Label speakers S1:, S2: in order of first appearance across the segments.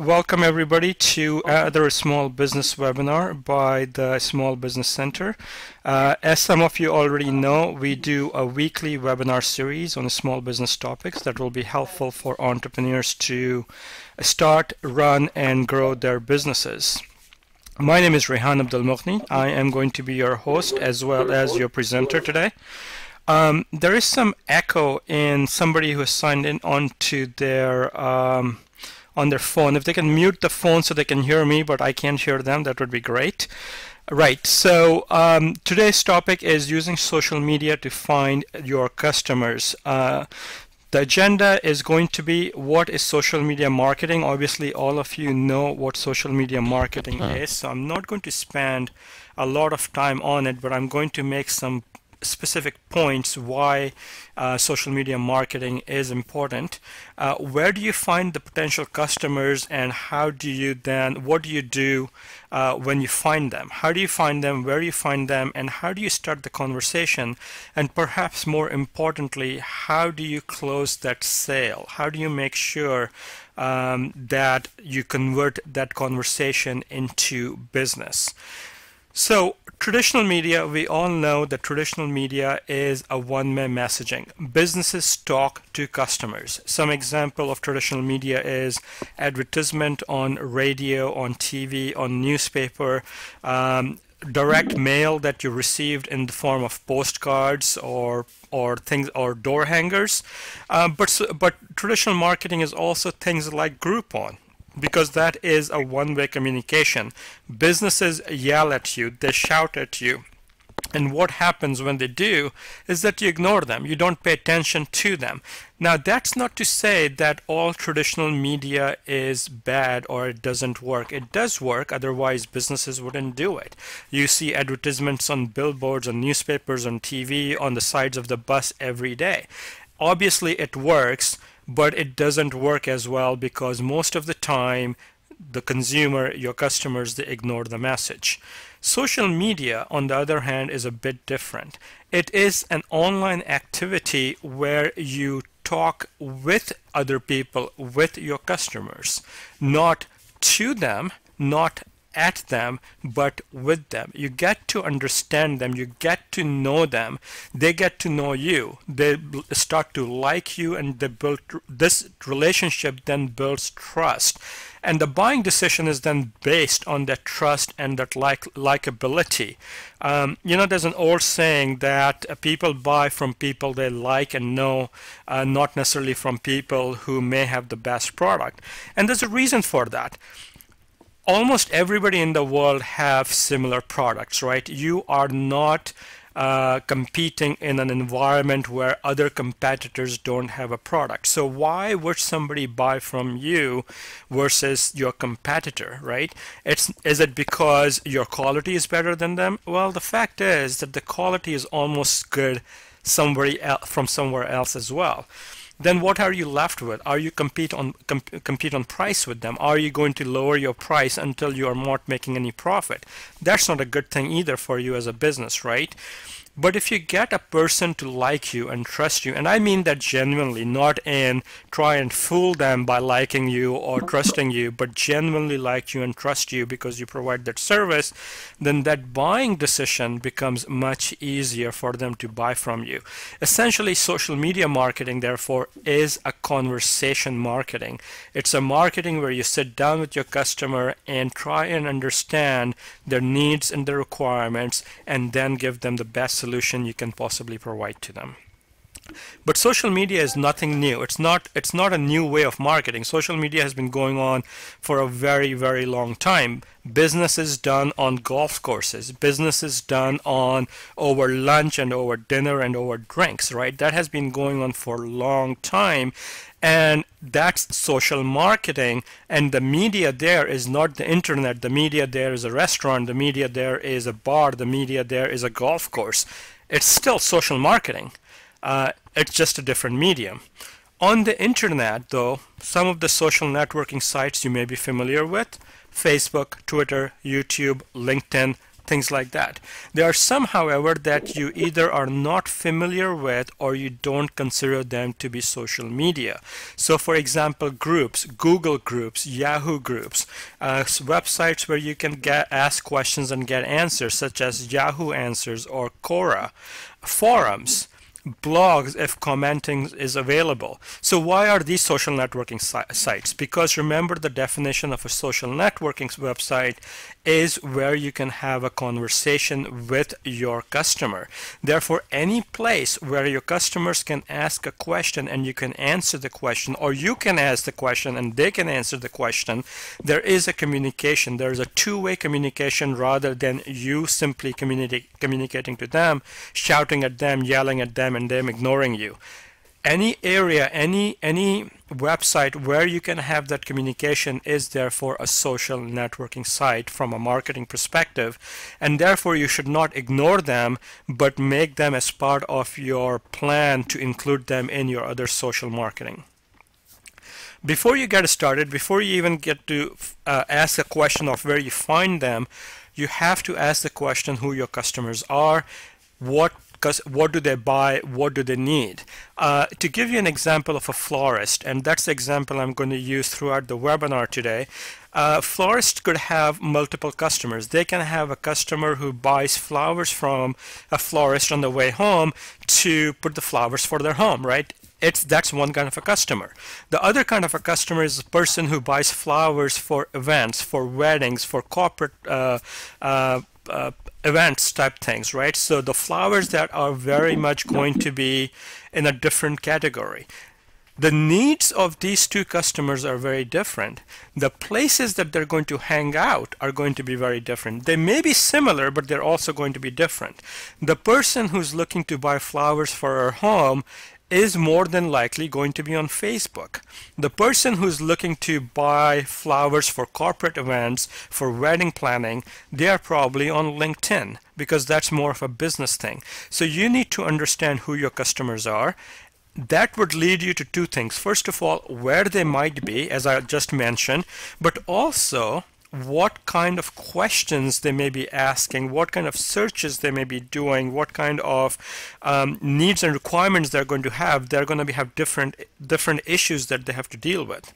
S1: Welcome everybody to another small business webinar by the Small Business Center. As some of you already know, we do a weekly webinar series on small business topics that will be helpful for entrepreneurs to start, run, and grow their businesses. My name is Rehan Abdulmughni. I am going to be your host as well as your presenter today. There is some echo in somebody who has signed in onto their on their phone. If they can mute the phone so they can hear me, but I can't hear them, that would be great. Right, so today's topic is using social media to find your customers. The agenda is going to be what is social media marketing. Obviously, all of you know what social media marketing is, so I'm not going to spend a lot of time on it, but I'm going to make some specific points why social media marketing is important. Where do you find the potential customers, and how do you then, what do you do when you find them? How do you find them, where do you find them, and how do you start the conversation? And perhaps more importantly, how do you close that sale? How do you make sure that you convert that conversation into business? So traditional media, we all know that traditional media is a one-way messaging. Businesses talk to customers. Some example of traditional media is advertisement on radio, on TV, on newspaper, direct mail that you received in the form of postcards or things or door hangers. But traditional marketing is also things like Groupon, because that is a one-way communication. Businesses yell at you, they shout at you, and what happens when they do is that you ignore them, you don't pay attention to them. Now, that's not to say that all traditional media is bad or it doesn't work. It does work, otherwise businesses wouldn't do it. You see advertisements on billboards, on newspapers, on TV, on the sides of the bus every day. Obviously it works, but it doesn't work as well because most of the time the consumer, your customers, they ignore the message. Social media, on the other hand, is a bit different. It is an online activity where you talk with other people, with your customers, not to them, not at them, but with them. You get to understand them, you get to know them, they get to know you, they start to like you, and they build this relationship, then builds trust, and the buying decision is then based on that trust and that likability. You know, there's an old saying that people buy from people they like and know, not necessarily from people who may have the best product, and there's a reason for that. Almost everybody in the world have similar products, right? You are not competing in an environment where other competitors don't have a product. So why would somebody buy from you versus your competitor, right? Is it because your quality is better than them? Well, the fact is that the quality is almost good from somewhere else as well. Then what are you left with? Are you compete on price with them? Are you going to lower your price until you are not making any profit? That's not a good thing either for you as a business, right? But if you get a person to like you and trust you, and I mean that genuinely, not in try and fool them by liking you or trusting you, but genuinely like you and trust you because you provide that service, then that buying decision becomes much easier for them to buy from you. Essentially, social media marketing, therefore, is a conversation marketing. It's a marketing where you sit down with your customer and try and understand their needs and their requirements, and then give them the best solution you can possibly provide to them. But social media is nothing new. It's not a new way of marketing. Social media has been going on for a very, very long time. Business is done on golf courses. Business is done on over lunch and over dinner and over drinks, right? That has been going on for a long time. And that's social marketing, and the media there is not the internet. The media there is a restaurant. The media there is a bar. The media there is a golf course. It's still social marketing. It's just a different medium. On the internet, though, some of the social networking sites you may be familiar with: Facebook, Twitter, YouTube, LinkedIn, things like that. There are some, however, that you either are not familiar with or you don't consider them to be social media. So for example, groups, Google groups, Yahoo groups, websites where you can ask questions and get answers, such as Yahoo Answers or Quora, forums, blogs if commenting is available. So why are these social networking sites? Because remember, the definition of a social networking website is where you can have a conversation with your customer. Therefore, any place where your customers can ask a question and you can answer the question, or you can ask the question and they can answer the question, there is a communication. There is a two-way communication rather than you simply communicating to them, shouting at them, yelling at them, and them ignoring you. Any area, any website where you can have that communication is therefore a social networking site from a marketing perspective, and therefore you should not ignore them but make them as part of your plan to include them in your other social marketing. Before you get started, before you even get to ask a question of where you find them, you have to ask the question who your customers are, what do they buy, what do they need. To give you an example of a florist, and that's the example I'm going to use throughout the webinar today, florist could have multiple customers. They can have a customer who buys flowers from a florist on the way home to put the flowers for their home, right? That's one kind of a customer. The other kind of a customer is a person who buys flowers for events, for weddings, for corporate events type things, right? So the flowers that are very much going to be in a different category. The needs of these two customers are very different. The places that they're going to hang out are going to be very different. They may be similar, but they're also going to be different. The person who's looking to buy flowers for her home is more than likely going to be on Facebook. The person who's looking to buy flowers for corporate events, for wedding planning, they are probably on LinkedIn because that's more of a business thing. So you need to understand who your customers are. That would lead you to two things. First of all, where they might be, as I just mentioned, but also what kind of questions they may be asking, what kind of searches they may be doing, what kind of needs and requirements they're going to have. They're going to have different issues that they have to deal with.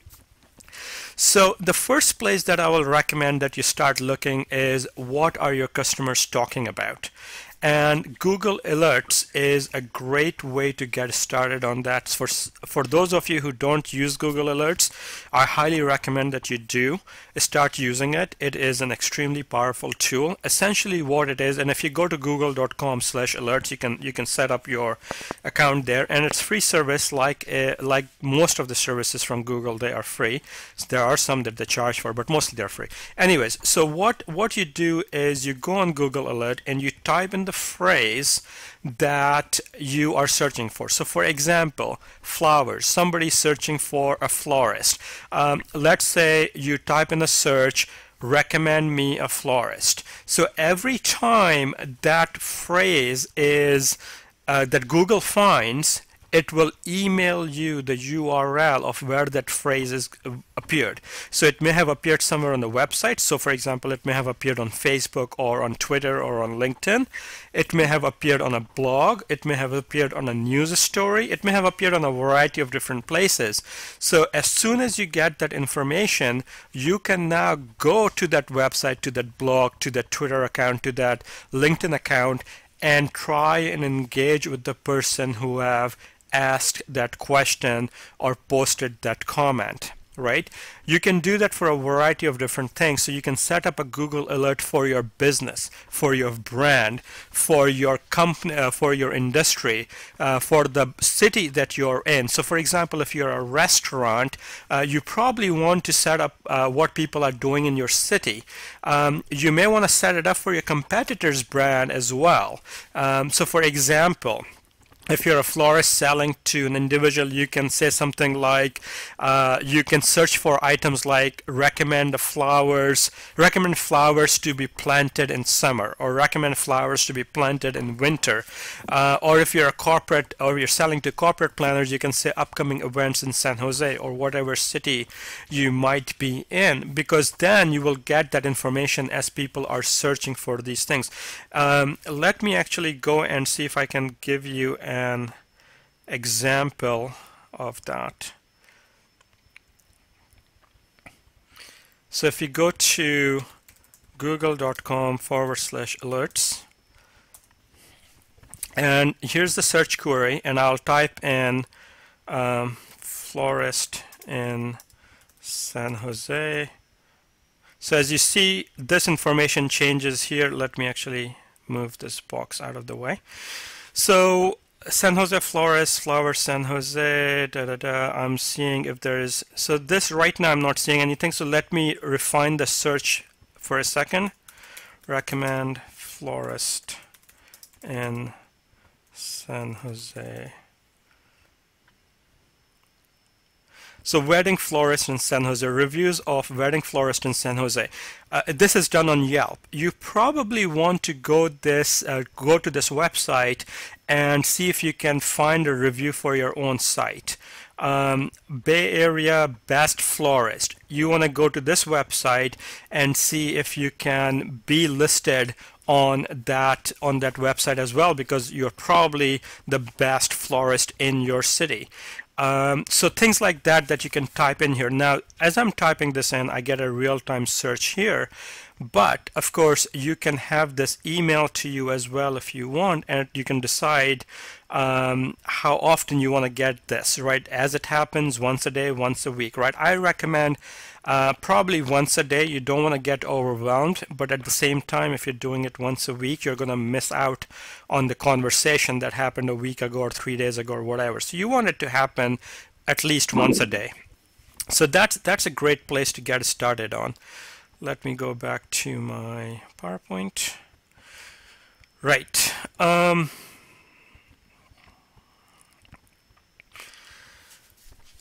S1: So the first place that I will recommend that you start looking is what are your customers talking about. And Google Alerts is a great way to get started on that. For those of you who don't use Google Alerts, I highly recommend that you do start using it. It is an extremely powerful tool. Essentially what it is, and if you go to google.com/alerts, you can set up your account there, and it's free service like most of the services from Google. They are free. So there are some that they charge for, but mostly they're free. Anyways, so what you do is you go on Google Alert and you type in the phrase that you are searching for. So for example, flowers, somebody's searching for a florist. Let's say you type in a search, recommend me a florist. So every time that phrase is that Google finds, it will email you the URL of where that phrase is appeared. So it may have appeared somewhere on the website. So for example, it may have appeared on Facebook or on Twitter or on LinkedIn. It may have appeared on a blog. It may have appeared on a news story. It may have appeared on a variety of different places. So as soon as you get that information, you can now go to that website, to that blog, to that Twitter account, to that LinkedIn account, and try and engage with the person who have asked that question or posted that comment, right? You can do that for a variety of different things. So you can set up a Google Alert for your business, for your brand, for your company, for your industry, for the city that you're in. So for example, if you're a restaurant, you probably want to set up what people are doing in your city. You may want to set it up for your competitor's brand as well. So for example, if you're a florist selling to an individual, you can say something like, you can search for items like recommend flowers to be planted in summer, or recommend flowers to be planted in winter. Or if you're a corporate, or you're selling to corporate planners, you can say upcoming events in San Jose or whatever city you might be in, because then you will get that information as people are searching for these things. Let me actually go and see if I can give you an example of that. So if you go to google.com/alerts, and here's the search query, and I'll type in florist in San Jose. So as you see, this information changes here. Let me actually move this box out of the way. So San Jose florist, flowers San Jose, I'm seeing if there is, so this right now I'm not seeing anything, so let me refine the search for a second. Recommend florist in San Jose. So wedding florist in San Jose, reviews of wedding florist in San Jose. This is done on Yelp. You probably want to go to this website and see if you can find a review for your own site. Bay Area best florist. You want to go to this website and see if you can be listed on that website as well, because you're probably the best florist in your city. So things like that you can type in here. Now, as I'm typing this in, I get a real-time search here. But of course, you can have this email to you as well if you want, and you can decide how often you want to get this, right? As it happens, once a day, once a week, right? I recommend probably once a day. You don't want to get overwhelmed, but at the same time, if you're doing it once a week, you're going to miss out on the conversation that happened a week ago or 3 days ago or whatever. So you want it to happen at least once a day. So that's a great place to get started on. Let me go back to my PowerPoint. Right.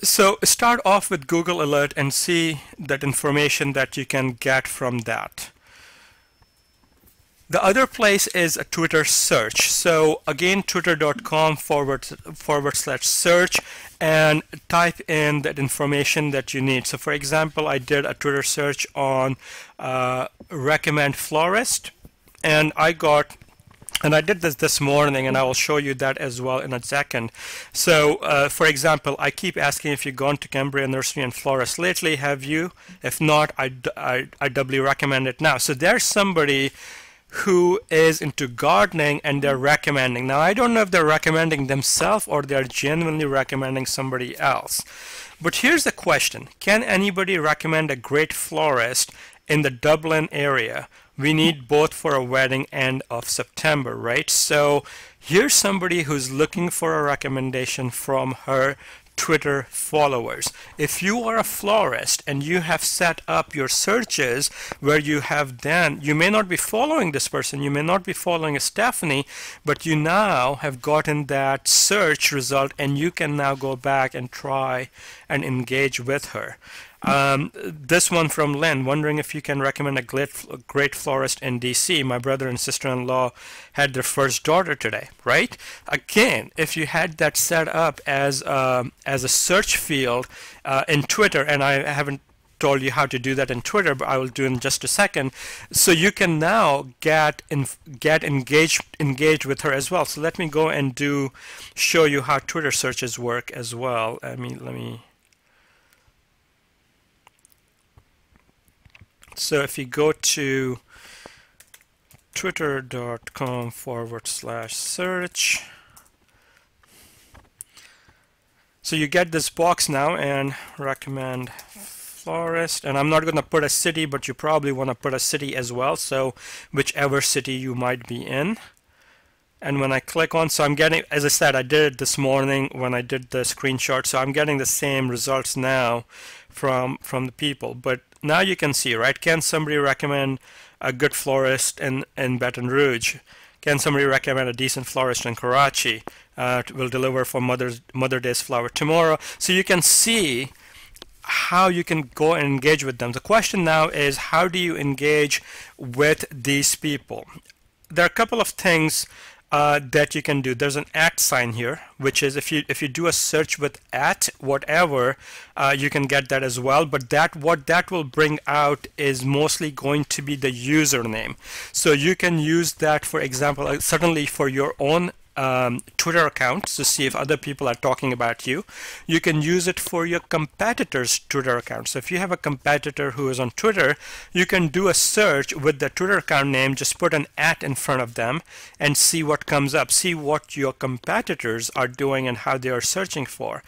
S1: So start off with Google Alert and see that information that you can get from that. The other place is a Twitter search. So again, twitter.com/search and type in that information that you need. So for example, I did a Twitter search on recommend florist, and I did this morning, and I will show you that as well in a second. So for example, I keep asking if you've gone to Cambria Nursery and Florist lately. Have you? If not, I doubly recommend it now. So there's somebody who is into gardening and they're recommending. Now I don't know if they're recommending themselves or they're genuinely recommending somebody else. But here's the question. Can anybody recommend a great florist in the Dublin area? We need both for a wedding end of September, right? So here's somebody who's looking for a recommendation from her Twitter followers. If you are a florist and you have set up your searches where you may not be following this person, you may not be following a Stephanie, but you now have gotten that search result and you can now go back and try and engage with her. This one from Lynn, wondering if you can recommend a great florist in DC. My brother and sister-in-law had their first daughter today, right? Again, if you had that set up as a search field in Twitter, and I haven't told you how to do that in Twitter, but I will do in just a second. So you can now get engaged with her as well. So let me go and show you how Twitter searches work as well. Let me. So if you go to twitter.com/search, so you get this box now and recommend florist, and I'm not going to put a city, but you probably want to put a city as well, so whichever city you might be in. And when I click on, so I'm getting, as I said, I did it this morning when I did the screenshot, so I'm getting the same results now from the people. But now you can see, right? Can somebody recommend a good florist in Baton Rouge? Can somebody recommend a decent florist in Karachi? Will deliver for Mother Day's flower tomorrow. So you can see how you can go and engage with them. The question now is, how do you engage with these people? There are a couple of things that you can do. There's an @ sign here, which is if you do a search with @ whatever, you can get that as well. But what that will bring out is mostly going to be the username. So you can use that, for example, certainly for your own Twitter accounts to see if other people are talking about you. You can use it for your competitors' Twitter accounts. So if you have a competitor who is on Twitter, you can do a search with the Twitter account name, just put an @ in front of them and see what comes up, see what your competitors are doing and how they are searching for.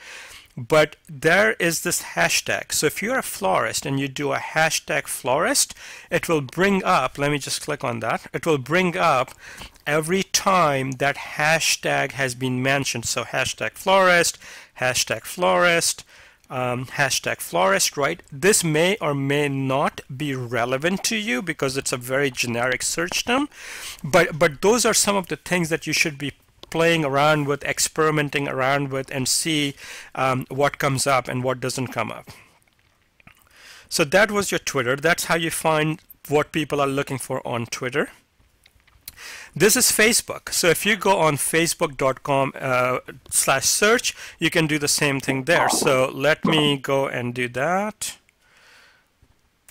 S1: But there is this hashtag. So if you're a florist and you do a hashtag florist, it will bring up, let me just click on that, it will bring up every time that hashtag has been mentioned. So hashtag florist, hashtag florist, hashtag florist, right? This may or may not be relevant to you because it's a very generic search term, but those are some of the things that you should be playing around with, experimenting around with, and see what comes up and what doesn't come up. So that was your Twitter. That's how you find what people are looking for on Twitter. This is Facebook. So if you go on facebook.com/search, you can do the same thing there. So let me go and do that.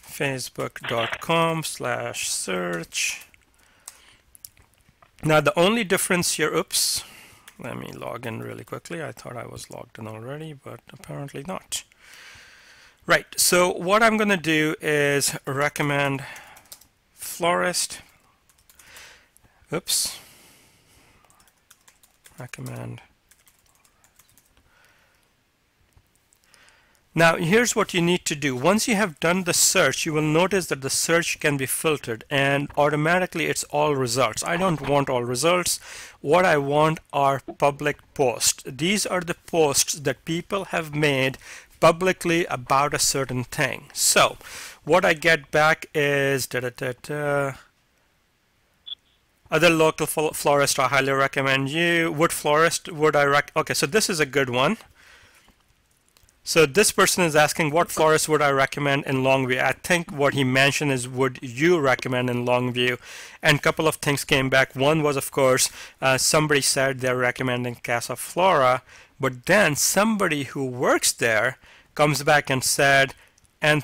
S1: facebook.com/search. Now the only difference here, oops, let me log in really quickly. I thought I was logged in already, but apparently not. Right, so what I'm going to do is recommend florist. Oops. Recommend. Now here's what you need to do. Once you have done the search, you will notice that the search can be filtered and automatically it's all results. I don't want all results. What I want are public posts. These are the posts that people have made publicly about a certain thing. So what I get back is other local florist, I highly recommend you. Wood florist, would I okay, so this is a good one. So this person is asking, what florist would I recommend in Longview? I think what he mentioned is, would you recommend in Longview? And a couple of things came back. One was, of course, somebody said they're recommending Casa Flora, but then somebody who works there comes back and said, and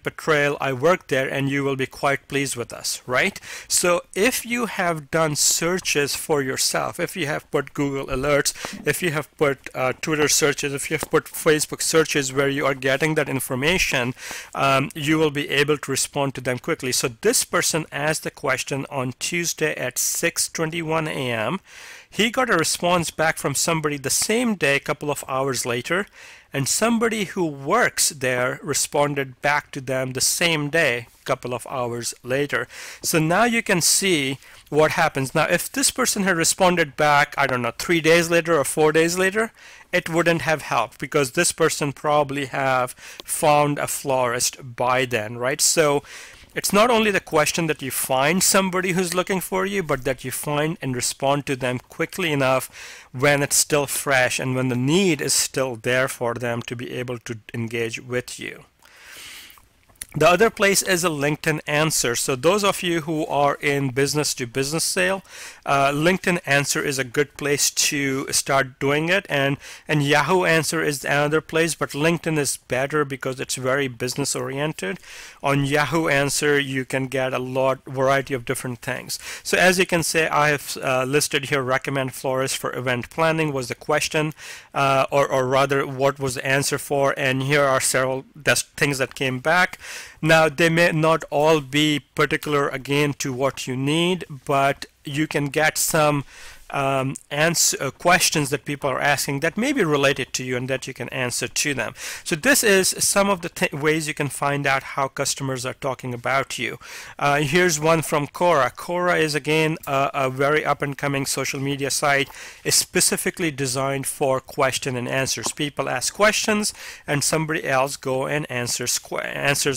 S1: Petrail, I work there and you will be quite pleased with us, right? So if you have done searches for yourself, if you have put Google alerts, if you have put Twitter searches, if you have put Facebook searches where you are getting that information, you will be able to respond to them quickly. So this person asked the question on Tuesday at 6:21 a.m. He got a response back from somebody the same day, a couple of hours later, and somebody who works there responded back to them the same day, a couple of hours later. So now you can see what happens. Now if this person had responded back, I don't know, 3 days later or 4 days later, it wouldn't have helped because this person probably have found a florist by then, right? So it's not only the question that you find somebody who's looking for you, but that you find and respond to them quickly enough when it's still fresh and when the need is still there for them to be able to engage with you. The other place is a LinkedIn Answer. So those of you who are in business to business sale, LinkedIn Answer is a good place to start doing it, and Yahoo Answer is another place, but LinkedIn is better because it's very business oriented. On Yahoo Answer you can get a variety of different things. So as you can see, I have listed here recommend florist for event planning was the question, or rather what was the answer for, and here are several things that came back. Now they may not all be particular again to what you need, but you can get some questions that people are asking that may be related to you and that you can answer to them. So this is some of the ways you can find out how customers are talking about you. Here's one from Quora. Quora is again a very up-and-coming social media site. It's specifically designed for question and answers. People ask questions and somebody else go and answers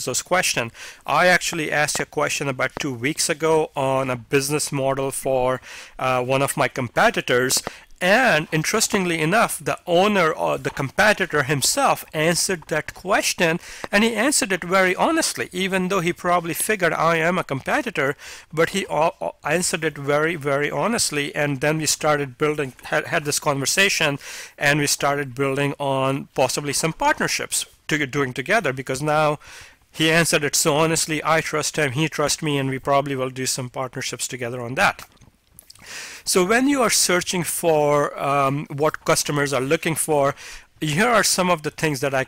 S1: those questions. I actually asked a question about 2 weeks ago on a business model for one of my competitors, and interestingly enough, the owner or the competitor himself answered that question, and he answered it very honestly, even though he probably figured I am a competitor, but he answered it very, very honestly. And then we started building, had this conversation, and we started building on possibly some partnerships doing together, because now he answered it so honestly. I trust him, he trusts me, and we probably will do some partnerships together on that. So when you are searching for what customers are looking for, here are some of the things that I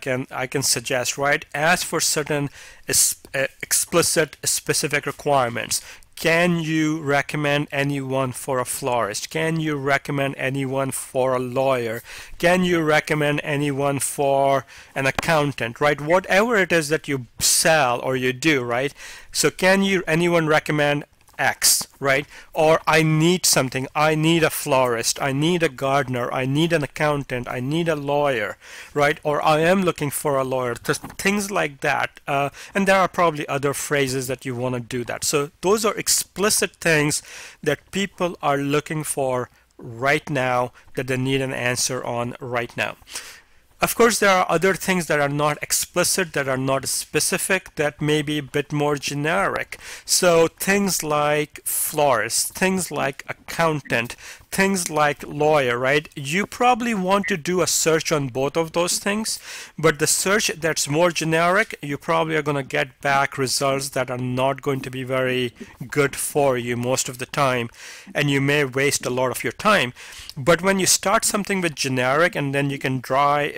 S1: can suggest, right? Ask for certain explicit, specific requirements. Can you recommend anyone for a florist? Can you recommend anyone for a lawyer? Can you recommend anyone for an accountant, right? Whatever it is that you sell or you do, right? So can you anyone recommend X, right? Or I need something. I need a florist. I need a gardener. I need an accountant. I need a lawyer, right? Or I am looking for a lawyer. Things like that. And there are probably other phrases that you want to do that. So those are explicit things that people are looking for right now, that they need an answer on right now. Of course, there are other things that are not explicit, that are not specific, that may be a bit more generic. So things like florist, things like accountant, things like lawyer, right? You probably want to do a search on both of those things, but the search that's more generic, you probably are going to get back results that are not going to be very good for you most of the time, and you may waste a lot of your time. But when you start something with generic, and then you can try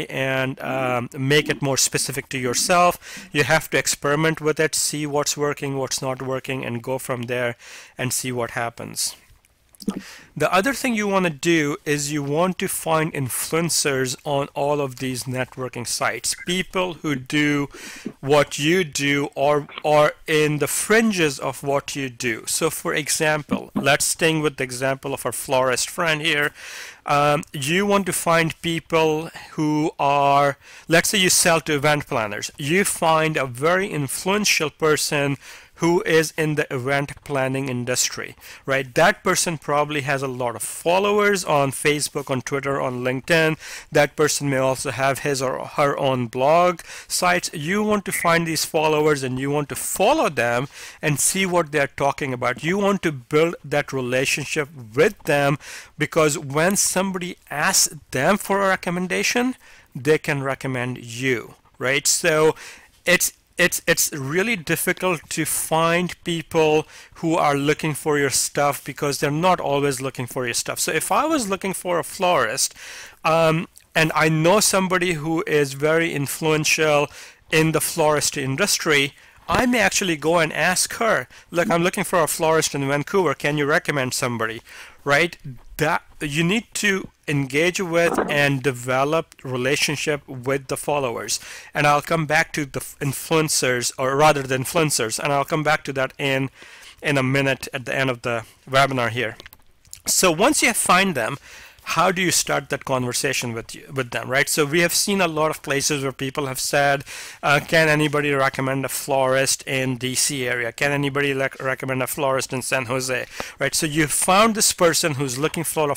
S1: and make it more specific to yourself, you have to experiment with it, see what's working, what's not working, and go from there and see what happens. The other thing you want to do is you want to find influencers on all of these networking sites, people who do what you do or are in the fringes of what you do. So for example, let's stay with the example of our florist friend here. You want to find people who are, let's say you sell to event planners. You find a very influential person who is in the event planning industry, right? That person probably has a lot of followers on Facebook, on Twitter, on LinkedIn. That person may also have his or her own blog sites. You want to find these followers and you want to follow them and see what they're talking about. You want to build that relationship with them, because when somebody asks them for a recommendation, they can recommend you, right? So it's really difficult to find people who are looking for your stuff, because they're not always looking for your stuff. So if I was looking for a florist, and I know somebody who is very influential in the florist industry, I may actually go and ask her, look, I'm looking for a florist in Vancouver. Can you recommend somebody, right? That you need to engage with and develop relationship with the followers. And I'll come back to the influencers, or rather the influencers, and I'll come back to that in a minute at the end of the webinar here. So once you find them, how do you start that conversation with them, right? So we have seen a lot of places where people have said, can anybody recommend a florist in DC area? Can anybody recommend a florist in San Jose, right? So you found this person who's looking for a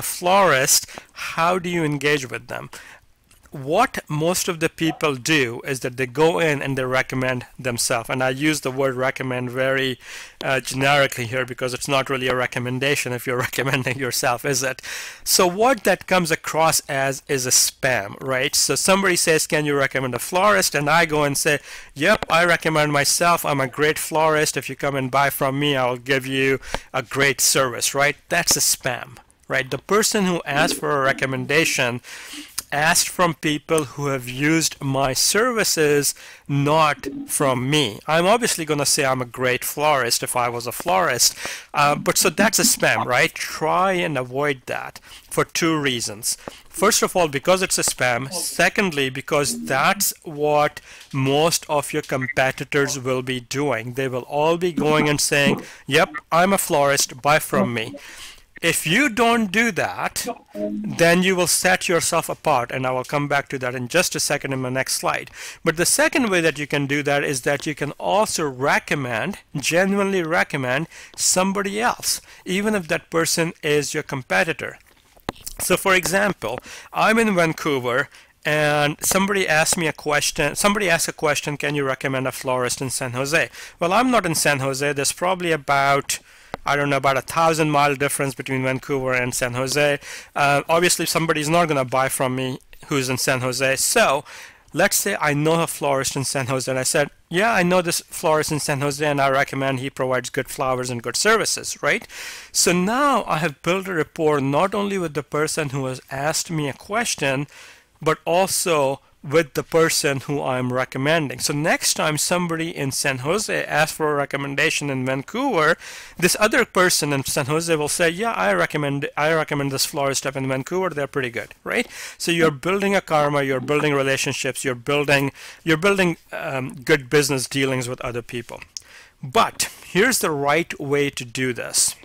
S1: florist. How do you engage with them? What most of the people do is that they go in and they recommend themselves. And I use the word recommend very generically here, because it's not really a recommendation if you're recommending yourself, is it? So what that comes across as is a spam, right? So somebody says, can you recommend a florist? And I go and say, yep, I recommend myself. I'm a great florist. If you come and buy from me, I'll give you a great service, right? That's a spam, right? The person who asks for a recommendation asked from people who have used my services, not from me. I'm obviously going to say I'm a great florist if I was a florist, but so that's a spam, right? Try and avoid that for two reasons. First of all, because it's a spam. Secondly, because that's what most of your competitors will be doing. They will all be going and saying, yep, I'm a florist, buy from me. If you don't do that, then you will set yourself apart, and I will come back to that in just a second in my next slide. But the second way that you can do that is that you can also recommend, genuinely recommend somebody else, even if that person is your competitor. So for example, I'm in Vancouver and somebody asked me a question. Somebody asked a question, can you recommend a florist in San Jose? Well, I'm not in San Jose. There's probably about, I don't know, about 1,000-mile difference between Vancouver and San Jose. Obviously, somebody's not going to buy from me who's in San Jose. So let's say I know a florist in San Jose, and I said, yeah, I know this florist in San Jose, and I recommend he provides good flowers and good services, right? So now I have built a rapport not only with the person who has asked me a question, but also with the person who I'm recommending. So next time somebody in San Jose asks for a recommendation in Vancouver, this other person in San Jose will say, yeah, I recommend this florist up in Vancouver. They're pretty good, right? So you're building a karma, you're building relationships, you're building good business dealings with other people. But here's the right way to do this.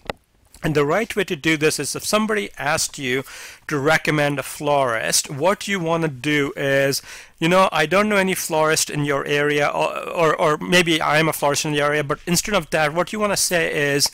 S1: And the right way to do this is, if somebody asked you to recommend a florist, what you want to do is, you know, I don't know any florist in your area, or maybe I'm a florist in the area, but instead of that, what you want to say is,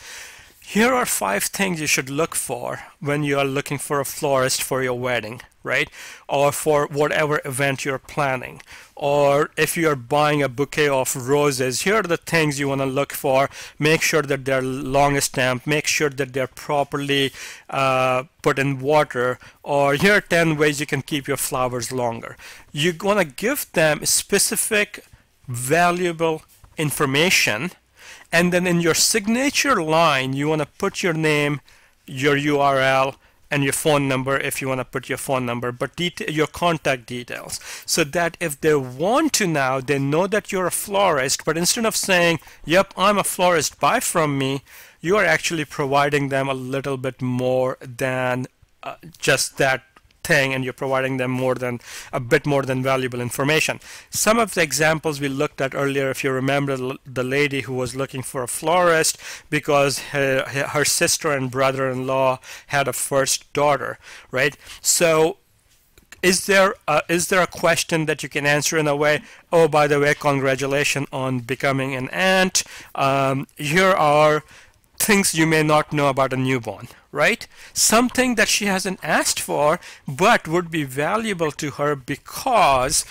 S1: here are 5 things you should look for when you are looking for a florist for your wedding, right? Or for whatever event you're planning. Or if you're buying a bouquet of roses, here are the things you want to look for. Make sure that they're long stamped. Make sure that they're properly put in water. Or here are 10 ways you can keep your flowers longer. You want to give them specific, valuable information. And then in your signature line, you want to put your name, your URL, and your phone number if you want to put your phone number, but your contact details, so that if they want to now, they know that you're a florist, but instead of saying, yep, I'm a florist, buy from me, you are actually providing them a little bit more than just that thing, and you're providing them a bit more than valuable information. Some of the examples we looked at earlier, if you remember, the lady who was looking for a florist because her sister and brother-in-law had a first daughter, right? So is there a question that you can answer in a way, oh, by the way, congratulations on becoming an aunt. Here are things you may not know about a newborn, right? Something that she hasn't asked for, but would be valuable to her because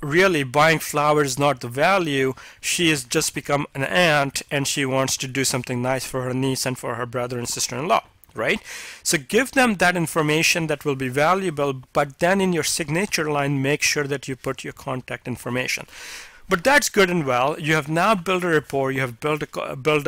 S1: really buying flowers is not the value. She has just become an aunt and she wants to do something nice for her niece and for her brother and sister-in-law, right? So give them that information that will be valuable, but then in your signature line, make sure that you put your contact information. But that's good and well. You have now built a rapport. You have built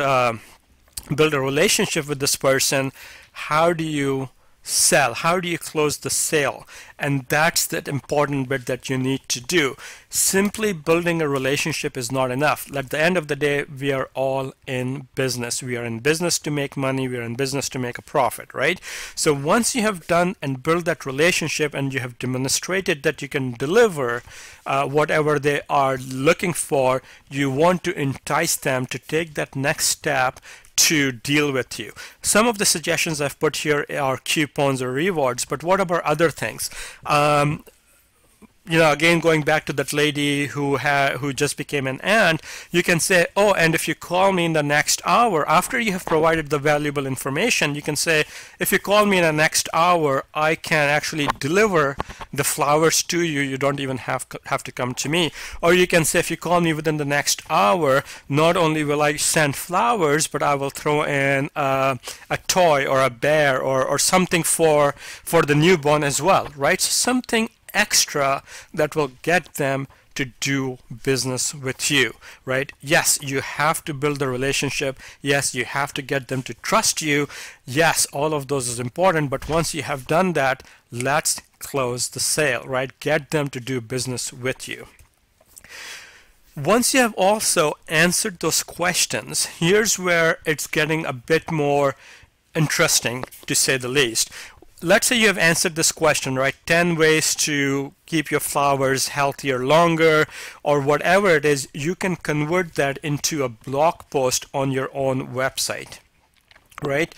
S1: a relationship with this person. How do you sell? How do you close the sale? And that's the important bit that you need to do. Simply building a relationship is not enough. At the end of the day, we are all in business. We are in business to make money. We are in business to make a profit, right? So once you have done and built that relationship and you have demonstrated that you can deliver whatever they are looking for, you want to entice them to take that next step to deal with you. Some of the suggestions I've put here are coupons or rewards, but what about other things? Again, going back to that lady who just became an aunt, you can say, oh, and if you call me in the next hour, after you have provided the valuable information, you can say, if you call me in the next hour, I can actually deliver the flowers to you. You don't even have to come to me. Or you can say, if you call me within the next hour, not only will I send flowers, but I will throw in a toy or a bear or something for the newborn as well, right? So something extra that will get them to do business with you, right? Yes, you have to build a relationship. Yes, you have to get them to trust you. Yes, all of those is important, but once you have done that, let's close the sale, right? Get them to do business with you. Once you have also answered those questions, here's where it's getting a bit more interesting, to say the least. Let's say you have answered this question, right? 10 ways to keep your flowers healthier longer, or whatever it is. You can convert that into a blog post on your own website, right?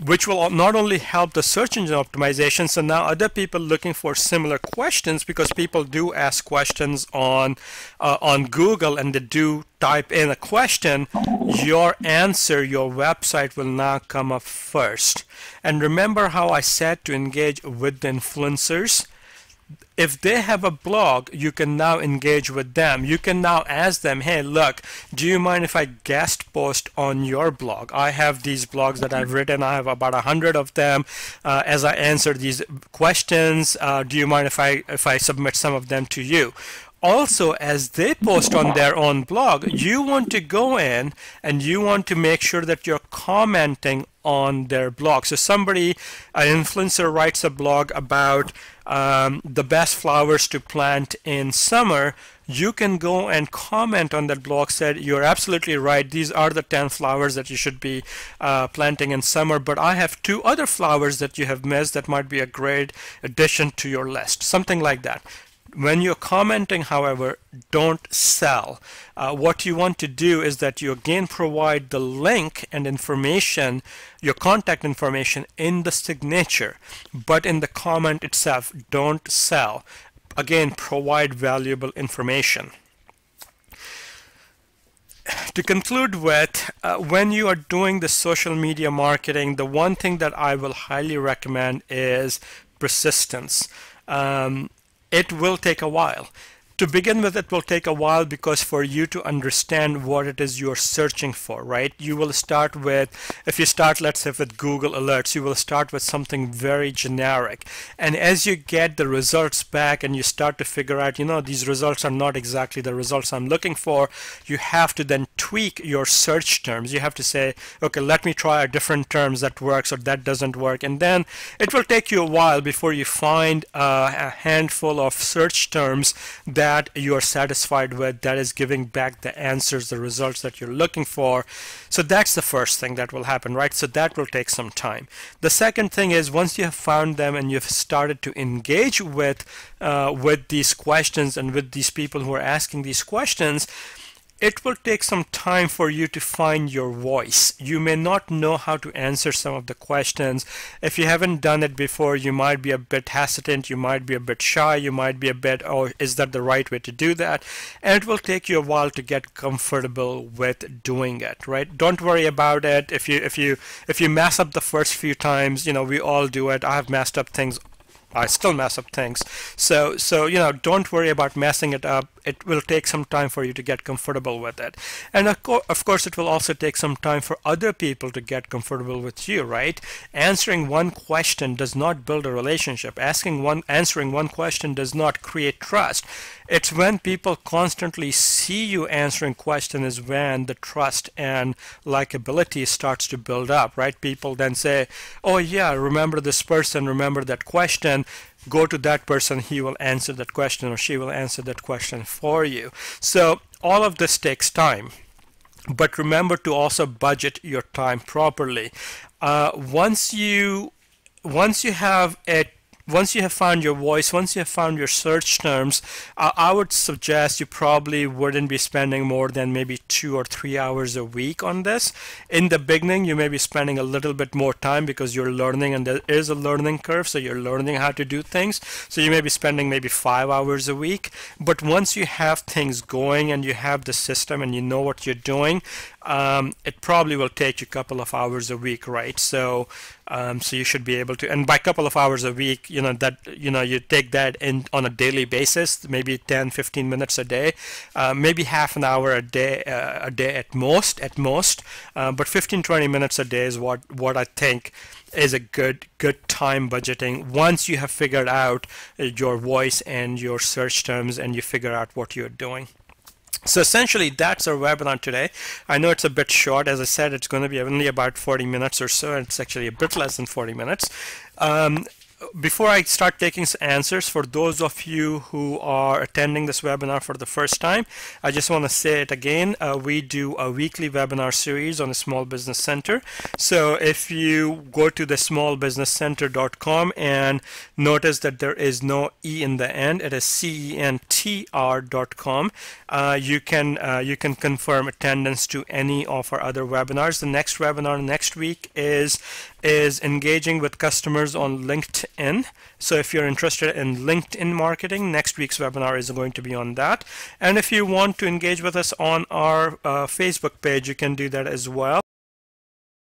S1: Which will not only help the search engine optimization, so now other people looking for similar questions, because people do ask questions on Google, and they do type in a question, your answer, your website will now come up first. And remember how I said to engage with the influencers? If they have a blog, you can now engage with them. You can now ask them, hey, look, do you mind if I guest post on your blog? I have these blogs that I've written. I have about 100 of them. As I answer these questions, do you mind if I submit some of them to you? Also, as they post on their own blog, you want to go in and you want to make sure that you're commenting on their blog. So somebody, an influencer, writes a blog about the best flowers to plant in summer. You can go and comment on that blog, said, you're absolutely right, these are the 10 flowers that you should be planting in summer, but I have 2 other flowers that you have missed that might be a great addition to your list. Something like that. When you're commenting, however, don't sell. What you want to do is that you again provide the link and information, your contact information, in the signature, but in the comment itself, don't sell. Again, provide valuable information. To conclude with, when you are doing the social media marketing, the one thing that I will highly recommend is persistence. It will take a while. To begin with, it will take a while because for you to understand what it is you're searching for, right? You will start with, if you start, let's say, with Google Alerts, you will start with something very generic. And as you get the results back and you start to figure out, you know, these results are not exactly the results I'm looking for, you have to then tweak your search terms. You have to say, okay, let me try a different terms that works or that doesn't work. And then it will take you a while before you find a handful of search terms that you are satisfied with, that is giving back the answers, the results that you're looking for. So that's the first thing that will happen, right? So that will take some time. The second thing is, once you have found them and you've started to engage with these questions and with these people who are asking these questions, it will take some time for you to find your voice. You may not know how to answer some of the questions. If you haven't done it before, you might be a bit hesitant, you might be a bit shy, you might be a bit, oh, is that the right way to do that? And it will take you a while to get comfortable with doing it, right? Don't worry about it. If you mess up the first few times, you know, we all do it. I have messed up things. I still mess up things. So you know, don't worry about messing it up. It will take some time for you to get comfortable with it. And of course, it will also take some time for other people to get comfortable with you, right? Answering one question does not build a relationship. Answering one question does not create trust. It's when people constantly see you answering questions is when the trust and likability starts to build up, right? People then say, oh yeah, remember this person, remember that question, go to that person, he will answer that question or she will answer that question for you. So all of this takes time. But remember to also budget your time properly. Once you have found your voice, once you have found your search terms, I would suggest you probably wouldn't be spending more than maybe 2 or 3 hours a week on this. In the beginning, you may be spending a little bit more time because you're learning and there is a learning curve, so you're learning how to do things. So you may be spending maybe 5 hours a week. But once you have things going and you have the system and you know what you're doing, it probably will take you a couple of hours a week, right? So so you should be able to, and by a couple of hours a week, that you take that in on a daily basis, maybe 10-15 minutes a day, maybe half an hour a day at most, but 15-20 minutes a day is what I think is a good time budgeting once you have figured out your voice and your search terms and you figure out what you're doing. So essentially, that's our webinar today. I know it's a bit short. As I said, it's going to be only about 40 minutes or so, and it's actually a bit less than 40 minutes. Before I start taking answers, for those of you who are attending this webinar for the first time, I just want to say it again. We do a weekly webinar series on the Small Business Center. So if you go to the smallbusinesscenter.com and notice that there is no E in the end, it is CENTR.com, you can confirm attendance to any of our other webinars. The next webinar next week is engaging with customers on LinkedIn. So if you're interested in LinkedIn marketing, next week's webinar is going to be on that. And if you want to engage with us on our Facebook page, you can do that as well.